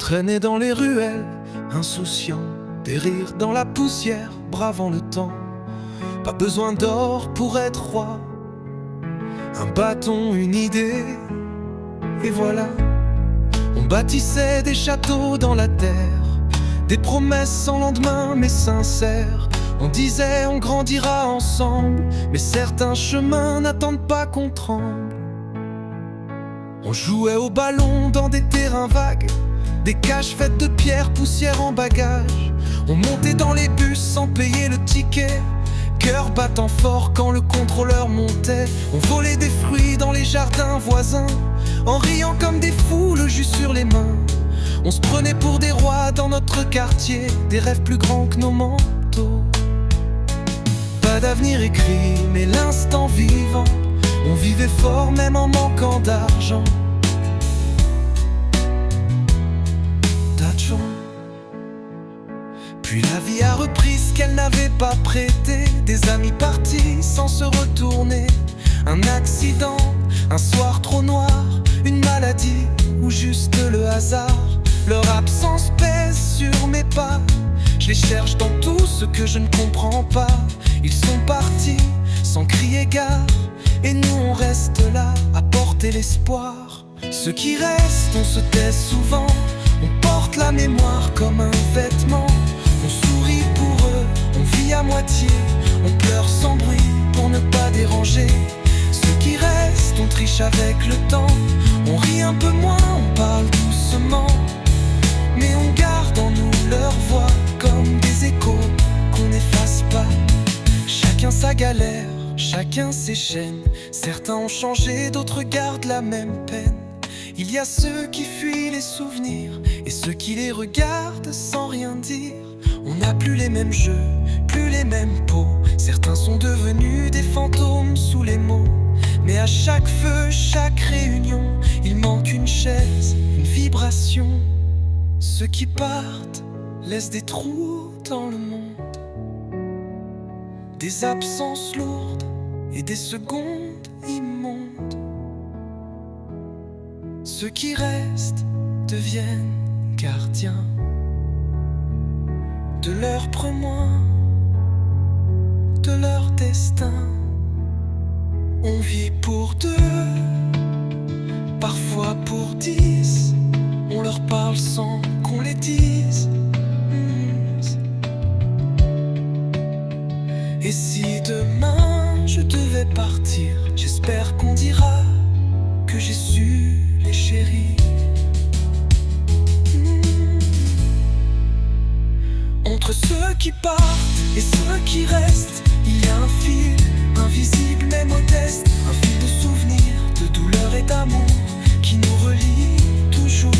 traîner dans les ruelles, insouciant, des rires dans la poussière, bravant le temps. Pas besoin d'or pour être roi, un bâton, une idée, et voilà. On bâtissait des châteaux dans la terre, des promesses sans lendemain mais sincères. On disait on grandira ensemble, mais certains chemins n'attendent pas qu'on tremble. On jouait au ballon dans des terrains vagues, des cages faites de pierres, poussière en bagage. On montait dans les bus sans payer le ticket, cœur battant fort quand le contrôleur montait. On volait des fruits dans les jardins voisins, en riant comme des fous, le jus sur les mains. On se prenait pour des rois dans notre quartier, des rêves plus grands que nos manteaux. Pas d'avenir écrit, mais l'instant vivant. On vivait fort même en manquant d'argent. Tachon. Puis la vie a repris ce qu'elle n'avait pas prêté. Des amis partis sans se retourner. Un accident, un soir trop noir, une maladie ou juste le hasard. Leur absence pèse sur mes pas. Je les cherche dans tout ce que je ne comprends pas. Ils sont partis sans crier gare, et nous on reste là à porter l'espoir. Ceux qui restent, on se tait souvent. On porte la mémoire comme un vêtement. On sourit pour eux, on vit à moitié. On pleure sans bruit pour ne pas déranger. Ceux qui restent, on triche avec le temps. On rit un peu moins, on parle doucement, mais on garde en nous leur voix comme des échos qu'on n'efface pas. Chacun sa galère, chacun ses chaînes. Certains ont changé, d'autres gardent la même peine. Il y a ceux qui fuient les souvenirs et ceux qui les regardent sans rien dire. On n'a plus les mêmes jeux, plus les mêmes peaux. Certains sont devenus des fantômes sous les mots. Mais à chaque feu, chaque réunion, il manque une chaise, une vibration. Ceux qui partent laissent des trous dans le monde, des absences lourdes et des secondes immondes. Ceux qui restent deviennent gardiens de leur prémoin, de leur destin. On vit pour deux, parfois pour 10. On leur parle sans qu'on les dise. Et si demain je devais partir, j'espère qu'on dira que j'ai su les chérir. Entre ceux qui partent et ceux qui restent, il y a un fil invisible mais modeste, un fil de souvenirs, de douleur et d'amour qui nous relie toujours.